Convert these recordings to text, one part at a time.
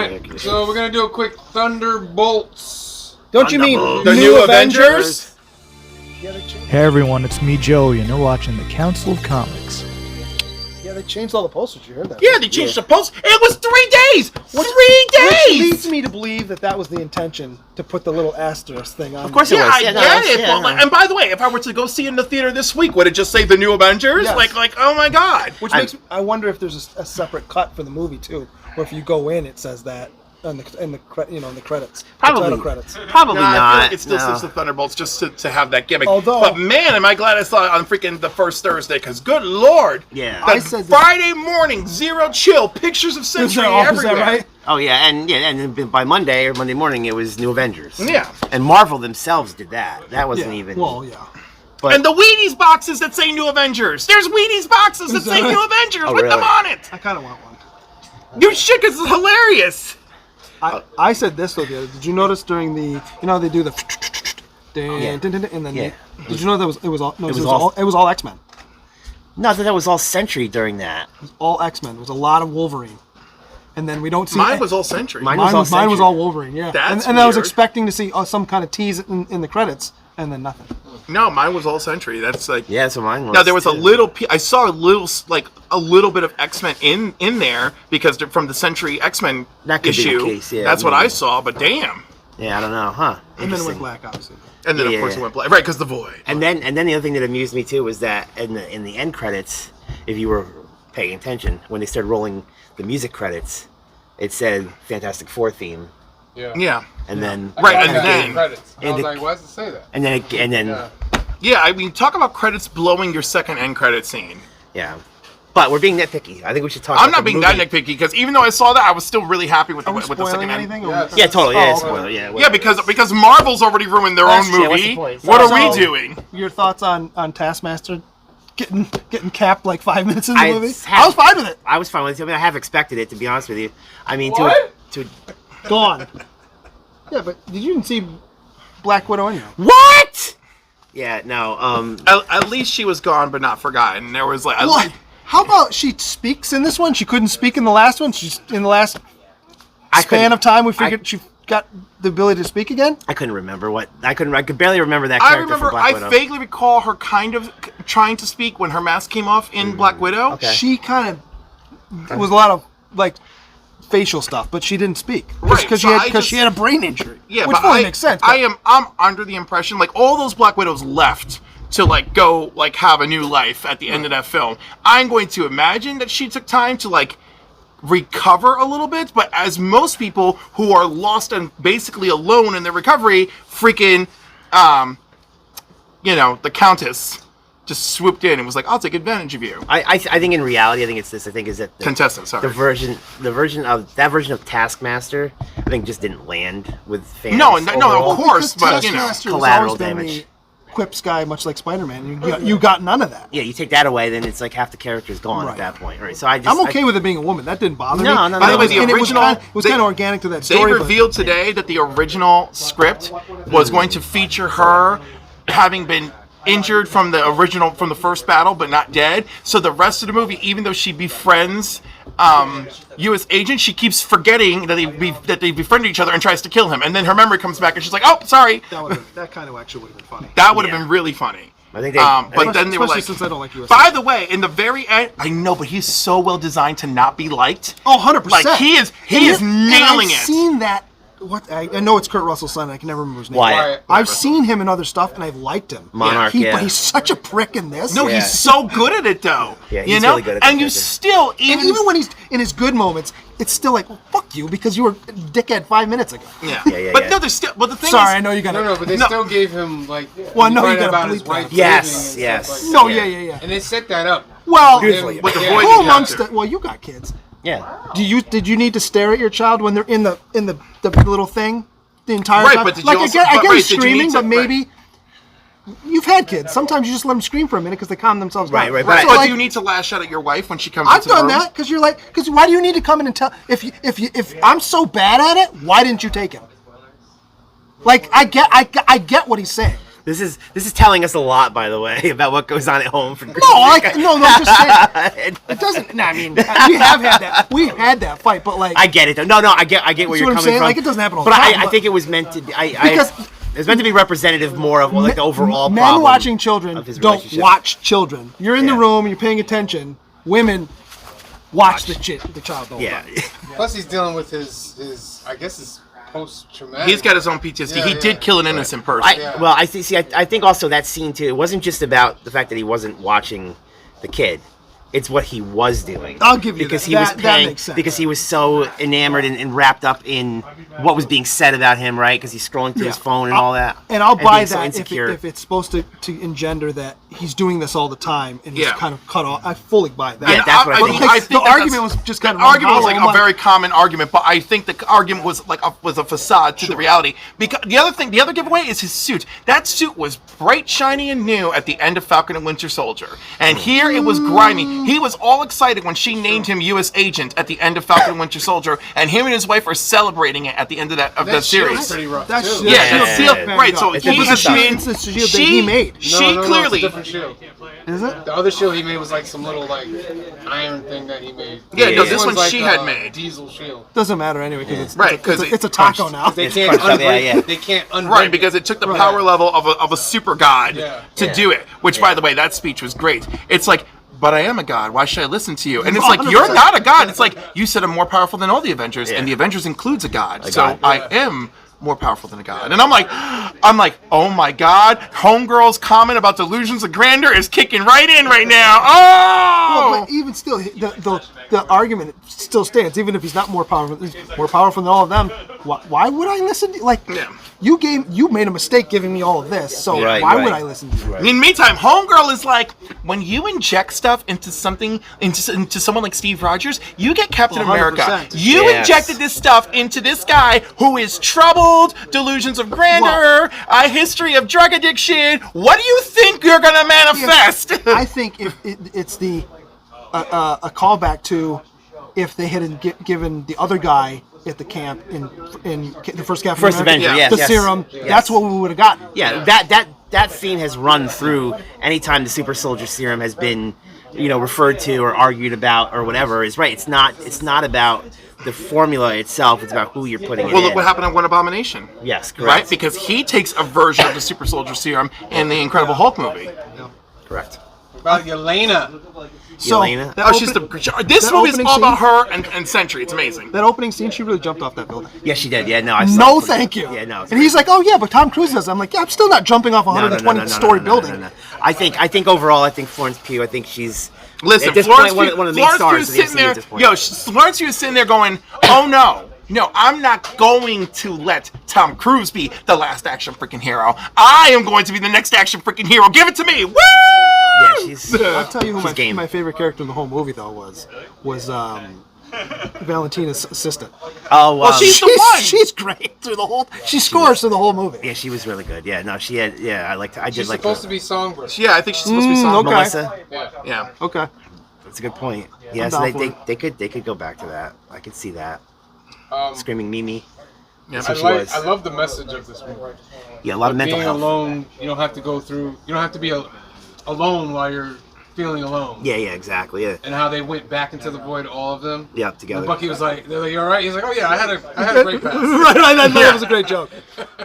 Right, so we're gonna do a quick Thunderbolts. Don't you mean The new Avengers? Hey everyone, it's me, Joey, and you're watching the Council of Comics. Yeah, they changed all the posters. You heard that? Yeah, they changed the post. It was 3 days. 3 Which days. leads me to believe that was the intention to put the little asterisk thing on. Of course, there. I get it. But, and by the way, if I were to go see it in the theater this week, would it just say the new Avengers? Yes. Like, oh my God. Which makes me, I wonder if there's a separate cut for the movie too, or if you go in, it says that in the credits. Probably. The title credits. Probably No, not. I feel like it still no. says the Thunderbolts just to have that gimmick. Although- but man, am I glad I saw it on freaking the first Thursday, because good Lord. Yeah. The I said Friday morning, zero chill, pictures of Century Is everywhere. that right? Oh yeah, and then by Monday or Monday morning, it was New Avengers. Yeah. And Marvel themselves did that. That wasn't even. Well, yeah. But, And the Wheaties boxes that say New Avengers. There's Wheaties boxes that Is that say right? New Avengers Oh, with them really? on it. I kind of want one. You should, 'cause it's hilarious. I said this though. Did you notice during the they do the and then Yeah. did you know that it was It was all X-Men. no, I thought that was all Century during that. It was all X-Men. It was a lot of Wolverine. And then we don't see Mine was all Century. Mine- mine was Century. all Wolverine. Yeah. That's and I was weird. expecting to see some kind of tease in the credits, and then nothing. No, mine was all Century. That's like. Yeah, so mine was. Now there was a too. little. I saw a little bit of X-Men in there because they're from the Century X-Men That could be the issue. case, yeah. That's what I saw. But damn. Yeah, I don't know, huh? And then it went Interesting. black, obviously. And then Yeah. of course it went black. Right, because the Void. And then the other thing that amused me too was that in the end credits, if you were paying attention, when they started rolling the music credits, it said Fantastic Four theme, Yeah. and then Right, I and got then- the credits. I and was the- like, why does it say that? and then Yeah. Yeah, I mean, talk about credits blowing your second end credit scene. yeah. But we're being nitpicky. I think we should talk. I'm about not the being movie. that nitpicky because even though I saw that, I was still really happy with Are we the second spoiling end. anything? Yes. Yeah, totally. Yeah, Oh, spoiler. okay. Yeah. Yeah, because Marvel's already ruined their That's own true. What's the movie. point? What are So- we doing? Your thoughts on Taskmaster getting capped like 5 minutes in the I movie? have- I was fine with it. I was fine with it. I mean, I have expected it, to be honest with you. I mean, What? to Go on. Yeah, but did you even see Black Widow anyway? what? Yeah, no. At least she was gone but not forgotten. There was like. What? How about she speaks in this one? She couldn't speak in the last one. She's in the last I span couldn't- of time. We figured she got the ability to speak again. I couldn't remember what. I could barely remember that I character remember. from Black I Widow. vaguely recall her kind of trying to speak when her mask came off in Black Widow. Okay. She kind of, it was a lot of like facial stuff, but she didn't speak Right, because so I she had a brain injury. Yeah, which but fully makes sense. But I'm under the impression like all those Black Widows left to like go like have a new life at the end of that film. I'm going to imagine that she took time to like recover a little bit, but as most people who are lost and basically alone in their recovery, freaking the Countess just swooped in and was like, I'll take advantage of you. I think in reality, I think it's this. I think is that Contestant, sorry. the version of Taskmaster, I think just didn't land with fans. No, overall. of course, because but you know. Taskmaster has collateral always been damage. the quips guy, much like Spider-Man. You got none of that. Yeah, you take that away, then it's like half the character's gone Right. at that point, right? So I'm I'm okay with it being a woman. That didn't bother me. No, And By the way, it was- the and original it was kind of organic to that They story. but- revealed today that the original script was going to feature her having been injured from the first battle, but not dead. So the rest of the movie, even though she befriends U.S. agent, she keeps forgetting that they befriended each other and tries to kill him. And then her memory comes back and she's like, "Oh, sorry." That kind of actually would have been funny. That would have Yeah. been really funny. I think they. But then they were Especially like, since I don't like US. by the way, in the very end, I know, but he's so well designed to not be liked. Oh, 100%. Like he is And nailing I've it. seen that. I know it's Kurt Russell's son. I can never remember his name. Wyatt. I've seen him in other stuff, and I've liked him. Monarch, But yeah. he's such a prick in this. No, Yeah. he's so good at it though. Yeah, you he's know, really good at and that you character. still And even when he's in his good moments, it's still like, well, fuck you, because you were a dickhead 5 minutes ago. yeah. Yeah, But yeah. no, there's still. But the thing Sorry, is, I know you got No, but they No. still gave him like. Well, no, you right gotta about his bleep wife that. Yes, leaving and yes. stuff like No, that. yeah. And they set that up. Well, Beautifully. with the Yeah. void who amongst chapter. well, you got kids. Yeah. Did you need to stare at your child when they're in the little thing the entire Right, time? but did you like also- I get but he's right, did you screaming, need to- but maybe you've had kids. Sometimes you just let them scream for a minute because they calm themselves down. Right, Right, but so do you need to lash out at your wife when she comes I've into the done room? that because why do you need to come in and tell if I'm so bad at it? Why didn't you take him? Like I get what he's saying. This is telling us a lot, by the way, about what goes on at home for No, I'm just saying. It doesn't. No, I mean, we have had that. We've had that fight, but like. I get it. No, I get where See you're what I'm coming saying? from. Like, it doesn't happen all but the time. I think it was meant to be. Because it's meant to be representative more of like the overall men problem. watching children of his don't relationship. watch children. You're in the Yeah. room, you're paying attention. Women watch the child. Don't Yeah. Plus, he's dealing with his I guess his post-traumatic. He's got his own PTSD. Yeah, He yeah. did kill an innocent person. Well, I think also that scene too. It wasn't just about the fact that he wasn't watching the kid. It's what he was doing. I'll give you because that. he was That paying makes sense. because he was so enamored and wrapped up in what was being said about him, right? Because he's scrolling through his phone and all that. And I'll buy being so that insecure. if it's supposed to engender that he's doing this all the time and he's Yeah. kind of cut off. I fully buy that. Yeah, that's what I But think. like, the that argument that's- was just kind the of argument was like hollow. a very common argument, but I think the argument was like was a facade to the reality. Because the other giveaway is his suit. That suit was bright, shiny, and new at the end of Falcon and Winter Soldier, and here it was grimy. He was all excited when she named him U.S. Agent at the end of Falcon and Winter Soldier, and him and his wife are celebrating it at the end of that That series. shield's pretty rough That too. shield- Yeah, Shield that seal, banged right? up. So It's he a has shield. been. It's a shield that he made. She No, clearly. it's a different shield. Is it? The other shield he made was like some little like iron thing that he made. Yeah, no, this one's one like she a had made. Diesel shield. Doesn't matter anyway because it's Right, 'cause it's a it taco punched. now. They It's can't punched up, unbreak. yeah. They can't unbreak. Right, because it took the power level of a super god Yeah. to do it. Which, by the way, that speech was great. It's like, but I am a god. Why should I listen to you? And it's like, you're not a god. It's like, you said I'm more powerful than all the Avengers, and the Avengers includes a god. So god. I am more powerful than a god. And I'm like, oh my god, Homegirl's comment about delusions of grandeur is kicking right in right now. Oh! Well, but even still, the argument still stands. Even if he's not more powerful, he's more powerful than all of them. Why would I listen to like? Yeah. You made a mistake giving me all of this. So Right, why right. would I listen to you? In the meantime, Homegirl is like, when you inject stuff into someone like Steve Rogers, you get Captain 100%. America. You Yes. injected this stuff into this guy who is troubled, delusions of grandeur, a history of drug addiction. What do you think you're gonna manifest? I think if it's the a callback to if they hadn't given the other guy at the camp in the first Captain First America, Avenger, Yeah. yes, the yes. serum. Yes. That's what we would have gotten. Yeah, that theme has run through anytime the super soldier serum has been, referred to or argued about or whatever. Is right. It's not about the formula itself. It's about who you're putting it Well, in. look what happened on One Abomination. Yes, correct. Right? Because he takes a version of the Super Soldier Serum in the Incredible Hulk movie. Correct. About Yelena. So Yelena? that Oh, she's the. This that movie is opening all about scene- her and Sentry. It's amazing. that opening scene, she really jumped off that building. Yeah, she did. Yeah, no, I saw No, it. thank you. Yeah, no. it's And he's like, "Oh yeah, but Tom Cruise does." I'm like, "Yeah, I'm still not jumping off a 120-story building." No. I think overall, I think Florence Pugh. I think she's Listen, at this Florence point, Pugh, one of the main Florence stars Pugh's of the sitting MCU there. at this point. Florence Pugh is sitting there going, "Oh no, I'm not going to let Tom Cruise be the last action freaking hero. I am going to be the next action freaking hero. Give it to me!" Woo! Yeah, she's. I'll tell you who She's game. my favorite character in the whole movie though was Valentina's assistant. Oh, Well, she's the one. She's great through the whole. She scores through the whole movie. Yeah, she was really good. Yeah, no, she had. Yeah, I liked. I did She's like. supposed her. to be Songbird. Yeah, I think she's supposed to be Song. okay. Melissa. Yeah. Yeah. Okay. That's a good point. Yeah, I'm so down for they could go back to that. I could see that. Um, Screaming Mimi. Yeah. That's who she was. I love the message of this movie. Yeah, a lot of mental Being health. alone, you don't have to go through. You don't have to be alone while you're feeling alone. Yeah, exactly. Yeah, And how they went back into the void, all of them. yeah, And together. Bucky was like, "They're like, you all right?" He's like, "Oh yeah, I had a great pass." right. That was a great joke.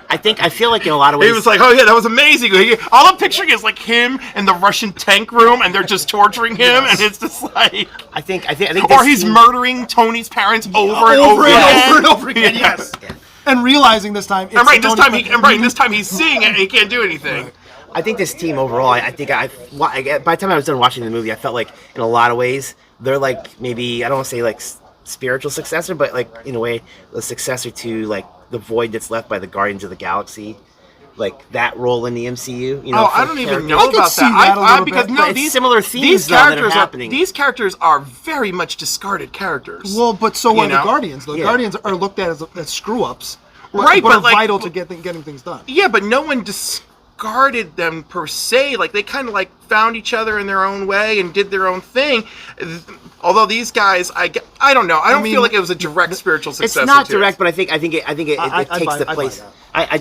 I feel like in a lot of ways. He was like, "Oh yeah, that was amazing." All I'm picturing is like him in the Russian tank room, and they're just torturing him, and it's just like, I think. or this he's scene- murdering Tony's parents over and Over over and again. over and over again. Yes. And realizing this time, it's And right, this Tony- time he's seeing it and he can't do anything. I think this team overall. I think by the time I was done watching the movie, I felt like in a lot of ways they're like maybe I don't want to say like spiritual successor, but like in a way the successor to like the void that's left by the Guardians of the Galaxy. Like that role in the MCU, Oh, for I don't even characters. know I could about see that. that a little Because bit, no, but these it's similar themes these though, that are characters happening. These characters are very much discarded characters. Well, but so You are the know? Guardians. The Yeah. Guardians are looked at as screw-ups, Right, but but are like- vital to getting things done. Yeah, but no one discarded them per se. Like they kind of like found each other in their own way and did their own thing. Although these guys, I don't know. I don't mean, feel like it was a direct spiritual successor. It's not to it. direct, but I think it takes the buy place. that.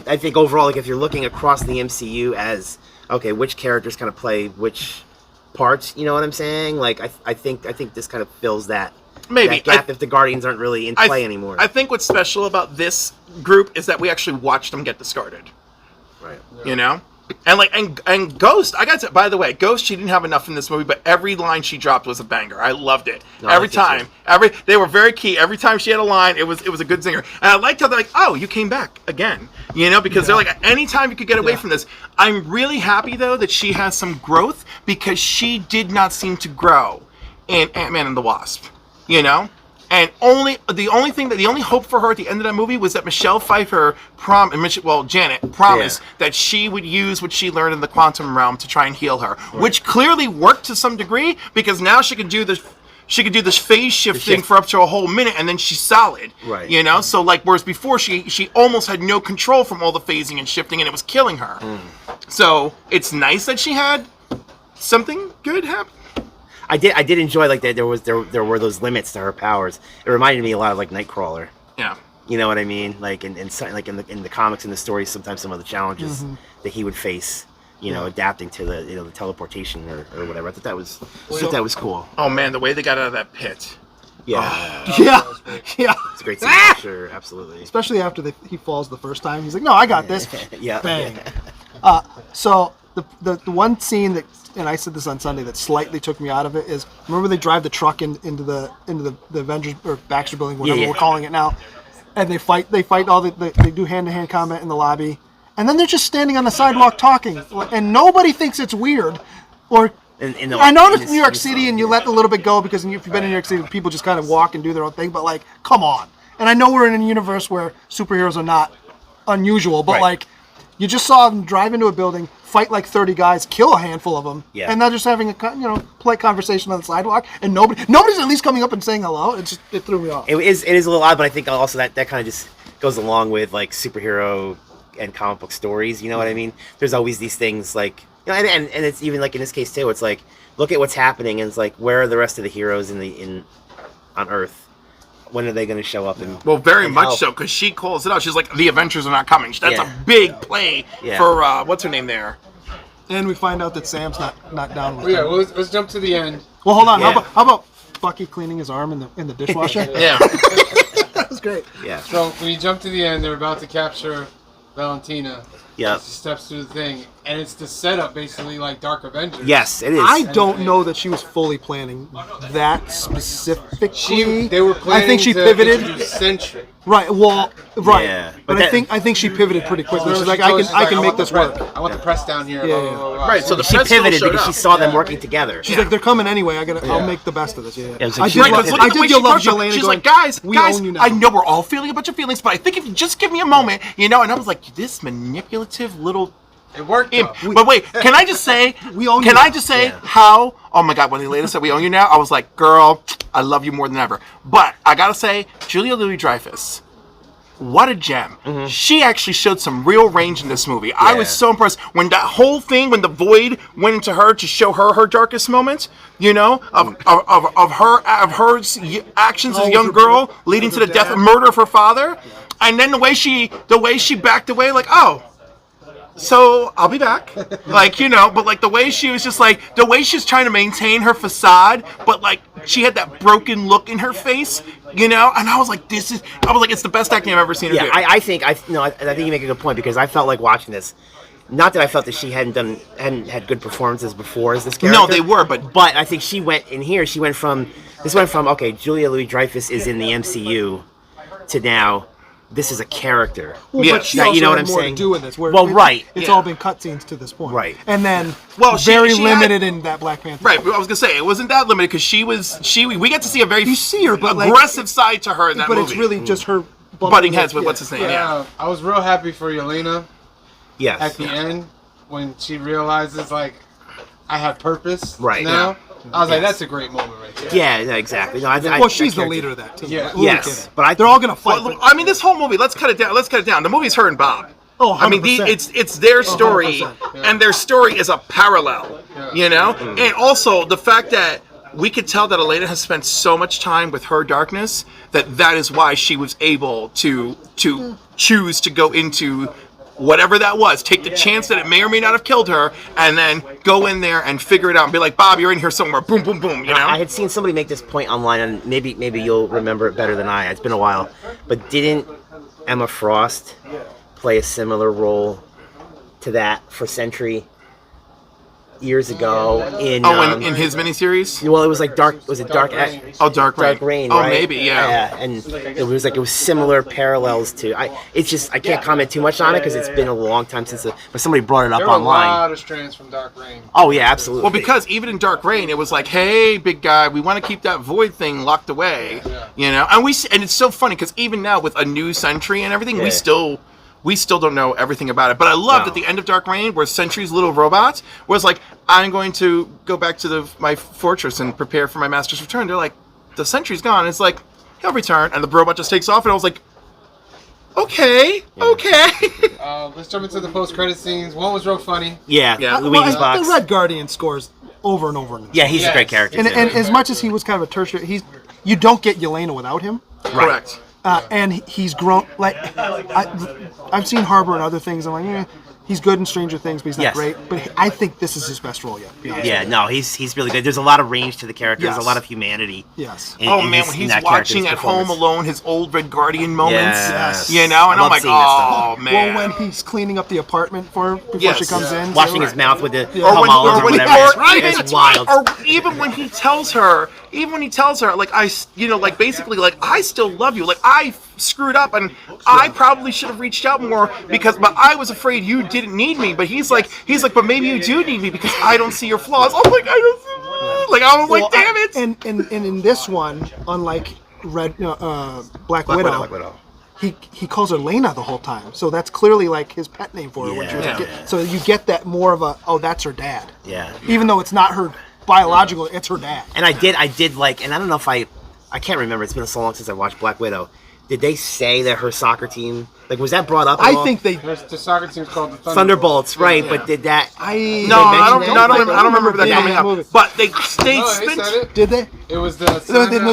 I think overall, like if you're looking across the MCU as okay, which characters kind of play which parts, you know what I'm saying? Like I think this kind of fills that Maybe. that gap if the Guardians aren't really in play anymore. I think what's special about this group is that we actually watched them get discarded. Right. You know? And like and Ghost, I got to, by the way, Ghost, she didn't have enough in this movie, but every line she dropped was a banger. I loved it. No, every I think time. They were very key. Every time she had a line, it was a good zinger. And I liked how they're like, "Oh, you came back again." You know, because they're like, anytime you could get away from this. I'm really happy though that she has some growth because she did not seem to grow in Ant-Man and the Wasp. You know? And the only hope for her at the end of that movie was that Michelle Pfeiffer Janet promised that she would use what she learned in the quantum realm to try and heal her, which clearly worked to some degree because now she can do this phase shift thing for up to a whole minute and then she's solid. Right. You know? So like whereas before she almost had no control from all the phasing and shifting and it was killing her. So it's nice that she had something good happen. I did enjoy like that there were those limits to her powers. It reminded me a lot of like Nightcrawler. Yeah. You know what I mean? Like in the comics and the stories, sometimes some of the challenges that he would face, you know, adapting to the teleportation or whatever. I thought that was cool. Oh man, the way they got out of that pit. Yeah. Yeah. It's a great scene for sure, absolutely. Especially after he falls the first time. He's like, no, I got this. Yeah. Bang. So the one scene that, and I said this on Sunday, that slightly took me out of it is, remember they drive the truck into the Avengers or Baxter Building, whatever we're calling it now, and they fight all they do hand-to-hand combat in the lobby, and then they're just standing on the sidewalk talking, and nobody thinks it's weird, or I know it's New York City and you let a little bit go because if you've been in New York City, people just kind of walk and do their own thing, but like, come on. And I know we're in a universe where superheroes are not unusual, but like, you just saw them drive into a building, fight like 30 guys, kill a handful of them, and they're just having a polite conversation on the sidewalk, and nobody's at least coming up and saying hello. It threw me off. It is a little odd, but I think also that kind of just goes along with like superhero and comic book stories. You know what I mean? There's always these things like, you know, and it's even like in this case too. It's like, look at what's happening, and it's like, where are the rest of the heroes on Earth? When are they going to show up? Well, very much help? so, because she calls it out. She's like, the Avengers are not coming. That's a big play for, what's her name there? And we find out that Sam's not down with Well, yeah, let's jump to the end. Well, hold on. Yeah. How about Bucky cleaning his arm in the dishwasher? Yeah. That was great. Yeah. So when you jump to the end, they're about to capture Valentina. Yeah. She steps through the thing, and it's the setup, basically, like Dark Avengers. Yes, it is. I don't know that she was fully planning that specifically. They were planning I think she to pivoted. introduce Sentry. Right. Well. Right. Yeah. But I think she pivoted pretty quickly. So She's she like, told us, I can make want this the press- work. I want the press down here. Yeah, blah, yeah. blah, blah, blah. Right, so the She press still pivoted showed because up. she saw them working together. She's like, they're coming anyway. I'll make the best of this. Yeah. Yeah, it's I like did she- love. Look I at the way did she love approached him. Jelena She's going, like, guys, we own you now. I know we're all feeling a bunch of feelings, but I think if you just give me a moment, you know, and I was like, this manipulative little It worked. imp. Though. But wait, can I just say, We own you can now. I just say how, oh my God, when they later said we own you now, I was like, girl, I love you more than ever. But I gotta say, Julia Louis-Dreyfus, what a gem. She actually showed some real range in this movie. I was so impressed when that whole thing, when the void went into her to show her darkest moment, you know, of her actions as a young girl leading to the death and murder of her father. And then the way she backed away, like, oh, so I'll be back, like, you know, but like the way she was just like, the way she's trying to maintain her facade, but like she had that broken look in her face, you know, and I was like, it's the best acting I've ever seen her do. I think you make a good point because I felt like watching this. Not that I felt that she hadn't had good performances before as this character. No, they were, but I think she went from okay, Julia Louis-Dreyfus is in the MCU to now this is a character. Well, Yeah. but she Now, also you know what had I'm more saying? to do with this. Well, right, It's yeah. all been cutscenes to this point. Right. And then Well, very she limited in that Black Panther. right, I was gonna say it wasn't that limited because we got to see a very You see her, but like- aggressive side to her in that But movie. it's really just her butting heads with what's his name. Yeah. I was real happy for Yelena Yes. at the end when she realizes, like, I have purpose Right, now. I was like, that's a great moment right there. Yeah, exactly. No, Well, she's the leader of that team. Yeah. Who are we Yes, kidding? but They're all gonna fight. Well, I mean, this whole movie. Let's cut it down. The movie's her and Bob. Oh, I mean, 100%. it's their story, 100%. and their story is a parallel. You know, and also the fact that we could tell that Elena has spent so much time with her darkness that is why she was able to choose to go into whatever that was, take the chance that it may or may not have killed her, and then go in there and figure it out and be like, Bob, you're in here somewhere. Boom, boom, boom. You know? I had seen somebody make this point online, and maybe you'll remember it better than I. It's been a while, but didn't Emma Frost play a similar role to that for Sentry years ago in in his miniseries? Well, it was like Dark Dark Rain. Dark Rain, Oh, right? maybe, yeah. And it was similar parallels to. I can't comment too much on it because it's been a long time since. But somebody brought it up There were online. a lot of strands from Dark Rain. Oh yeah, absolutely. Well, because even in Dark Rain, it was like, hey, big guy, we want to keep that void thing locked away, you know. And it's so funny because even now with a new Sentry and everything, we still don't know everything about it. But I loved at the end of Dark Rain where Sentry's little robot was like, I'm going to go back to my fortress and prepare for my master's return. They're like, the Sentry's gone. It's like, he'll return. And the robot just takes off. And I was like, okay. Let's jump into the post-credit scenes. One was real funny. Yeah. Luigi's box. The Red Guardian scores over and over. Yeah, he's a great character. And as much as he was kind of a tertiary, you don't get Yelena without him. Correct. And he's grown. Like I've seen Harbor and other things. I'm like, he's good in Stranger Things, but he's not great. But I think this is his best role yet. Yeah, no, he's really good. There's a lot of range to the character. Yes. There's a lot of humanity. Yes. When he's watching at home alone his old Red Guardian moments, you know, and I'm like, oh man. Well, when he's cleaning up the apartment for her before she comes in, washing his mouth with the it's wild. Or even when he tells her, like basically, like, I still love you, like I screwed up and I probably should have reached out more but I was afraid you didn't need me. But he's like, but maybe you do need me because I don't see your flaws. I'm like, I don't see, like, I was like, damn it. And in this one, unlike Black Widow. He calls her Lena the whole time, so that's clearly like his pet name for her when she was a kid. So you get that more of a that's her dad. Yeah. Even though it's not her biological, it's her dad. And I did like, and I don't know if I can't remember. It's been so long since I watched Black Widow. Did they say that her soccer team, like, was that brought up at all? I think they. The soccer team's called the Thunderbolts, right? But did that? I don't remember that coming up. But they spent. Did they? It was this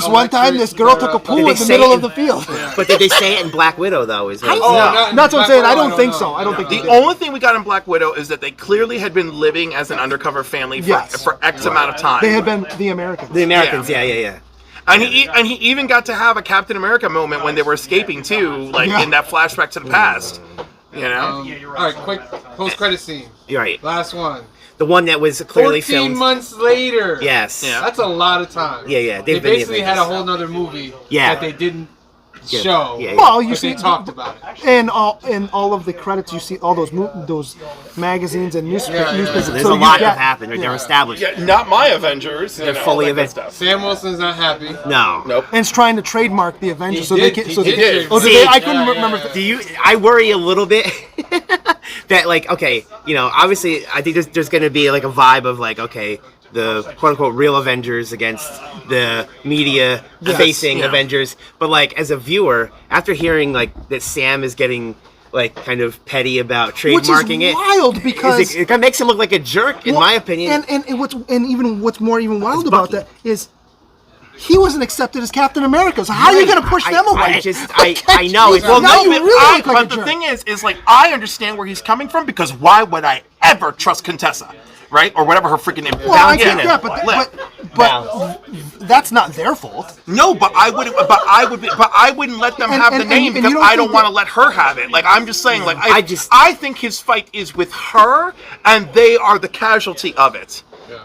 one time, this girl took a pool in the middle of the field. But did they say it in Black Widow though? Is what no, that's what I'm saying. I don't think so. I don't think the only thing we got in Black Widow is that they clearly had been living as an undercover family for X amount of time. They had been the Americans. The Americans, yeah. And he even got to have a Captain America moment when they were escaping too, like in that flashback to the past. You know. All right, quick post-credit scene. You're right. Last one. The one that was clearly 14 filmed. months later. Yes. Yeah. That's a lot of time. Yeah. They basically had a whole nother movie that they didn't show. Well, you see, they talked about it. And all of the credits, you see all those magazines and newspapers. There's a lot that happened. They're established. Yeah, not my Avengers. They're fully Avengers. Sam Wilson's not happy. No. Nope. And it's trying to trademark the Avengers, He did. Oh, did they? I couldn't remember. I worry a little bit that, like, okay, you know, obviously, I think there's going to be like a vibe of like, okay, the quote-unquote real Avengers against the media-facing Avengers. But, like, as a viewer, after hearing, like, that Sam is getting, like, kind of petty about trademarking Which is wild because... It kind of makes him look like a jerk, in my opinion. And what's more wild about that is... He wasn't accepted as Captain America, so how are you going to push them away? I know. Well, no, but the thing is like, I understand where he's coming from, because why would I ever trust Contessa? Right? Or whatever her freaking name is. Well, I get that, but that's not their fault. No, but I wouldn't let them have the name because I don't want to let her have it. Like, I'm just saying, like, I think his fight is with her, and they are the casualty of it.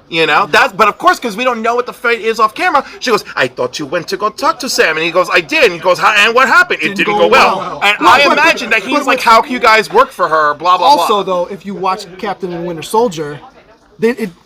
You know, but of course, because we don't know what the fight is off camera, she goes, I thought you went to go talk to Sam. And he goes, I did. And he goes, and what happened? It didn't go well. And I imagine that he's like, how can you guys work for her? Blah, blah, blah. Also, though, if you watch Captain and Winter Soldier,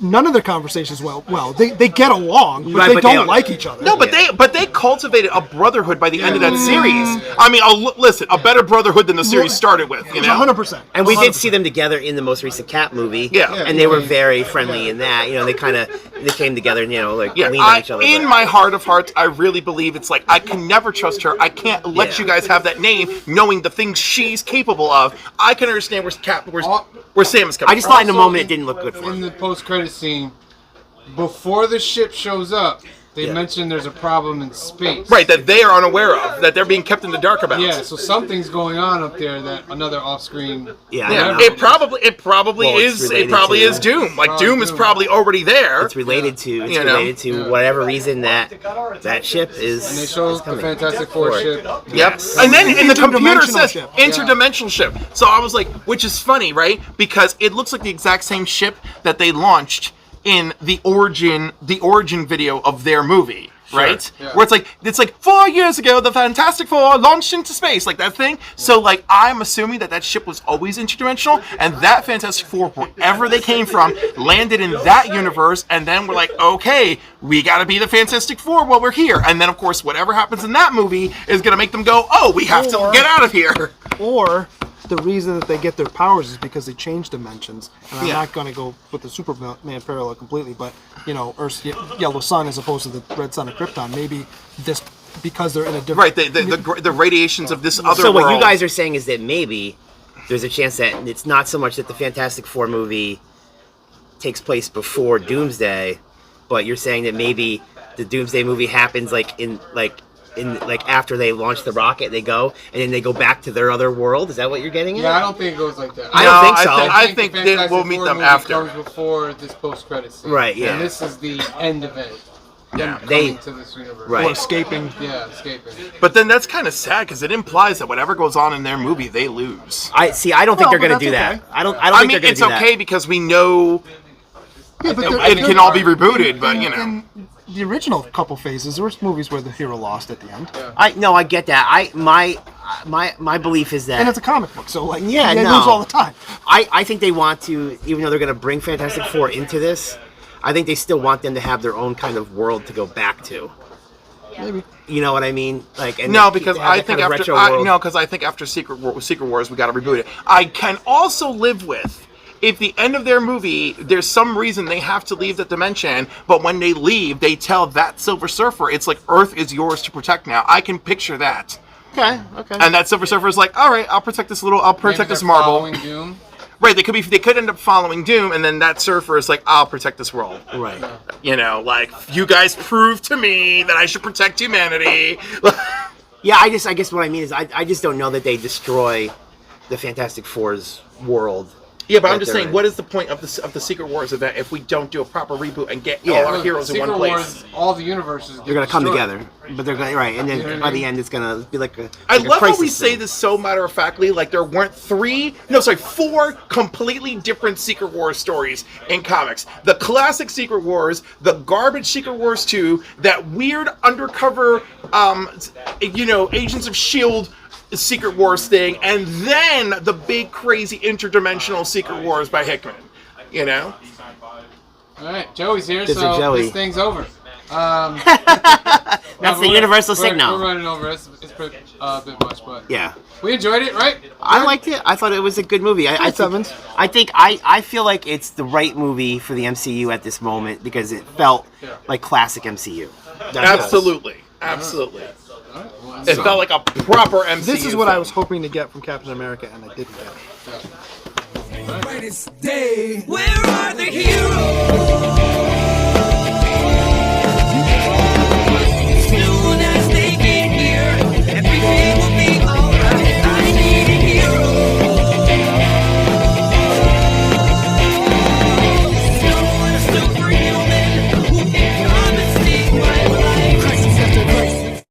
none of their conversations they get along, but they don't like each other. No, but they cultivated a brotherhood by the end of that series. I mean, listen, a better brotherhood than the series started with. You know, 100%. And we did see them together in the most recent Cap movie. Yeah, and they were very friendly in that. You know, they came together and leaned on each other. In my heart of hearts, I really believe it's like I can never trust her. I can't let you guys have that name, knowing the things she's capable of. I can understand where Sam is coming from. I just thought in the moment it didn't look good for him. In the post-credit scene, before the ship shows up, they mentioned there's a problem in space. Right, that they are unaware of, that they're being kept in the dark about. Yeah, so something's going on up there that another off-screen. Yeah, It probably Well, it's is Doom. Like Doom is probably already there. It's related to whatever reason that ship is. And they show the coming. Fantastic Four ship. Yep. And then in the computer Interdimensional says ship. interdimensional ship. So I was like, which is funny, right? Because it looks like the exact same ship that they launched in the origin video of their movie. Right? Yeah. Where it's like 4 years ago, the Fantastic Four launched into space, like that thing. So, like, I'm assuming that ship was always interdimensional, and that Fantastic Four, wherever they came from, landed in that universe, and then we're like, okay, we gotta be the Fantastic Four while we're here. And then, of course, whatever happens in that movie is gonna make them go, oh, we have to get out of here. Or the reason that they get their powers is because they change dimensions. And I'm not going to go with the Superman parallel completely, but, Earth's yellow sun as opposed to the red sun of Krypton. Maybe this, because they're in a different... Right, the radiations of this other world. So what you guys are saying is that maybe there's a chance that it's not so much that the Fantastic Four movie takes place before Doomsday, but you're saying that maybe the Doomsday movie happens after they launch the rocket, they go, and then they go back to their other world. Is that what you're getting at? Yeah, I don't think it goes like that. I don't think so. I think the they Fantastic will meet Four them movie after. comes before this post-credits scene. Right, yeah. And this is the end of it. Yeah. Coming to this universe. Right. Or escaping. Yeah, escaping. But then that's kind of sad because it implies that whatever goes on in their movie, they lose. I don't think they're going to but do that's that. okay. I don't I think mean, they're it's going to do okay because we know Yeah, but it can all be rebooted, but in the original couple phases, there was movies where the hero lost at the end. that. I get that. My belief is that... And it's a comic book, so they no. lose all the time. I think they want to, even though they're going to bring Fantastic Four into this, I think they still want them to have their own kind of world to go back to. Maybe. You know what I mean? Because I think after Secret Wars we got to reboot it. I can also live with if the end of their movie there's some reason they have to leave that dimension, but when they leave they tell that Silver Surfer it's like Earth is yours to protect now. I can picture that. Okay. And that Silver Surfer is like, all right, I'll protect this marble. Following Doom. Right, they could end up following Doom, and then that Surfer is like, I'll protect this world. Right. You guys proved to me that I should protect humanity. Yeah, I guess what I mean is I just don't know that they destroy the Fantastic Four's world. Yeah, but I'm just they're saying, in. what is the point of the Secret Wars event if we don't do a proper reboot and get all our heroes in one place? Wars, all the universes. They're going to come destroyed. together, but they're going and then You know what by I the mean? end it's going to be like a. I like a love how we crisis say thing. this so matter-of-factly, like there weren't 4 completely different Secret Wars stories in comics. The classic Secret Wars, the garbage Secret Wars 2, that weird undercover, Agents of S.H.I.E.L.D. Secret Wars thing, and then the big crazy interdimensional Secret Wars by Hickman. All right, Joey's here, This is so Joey. this thing's over. That's the universal signal. We're running over. It's a bit much, but Yeah. we enjoyed it, right? I liked it. I thought it was a good movie. I feel like it's the right movie for the MCU at this moment because it felt like classic MCU. Absolutely. It felt like a proper MCU. This is what film. I was hoping to get from Captain America, and I didn't get it. Brightest day. Where are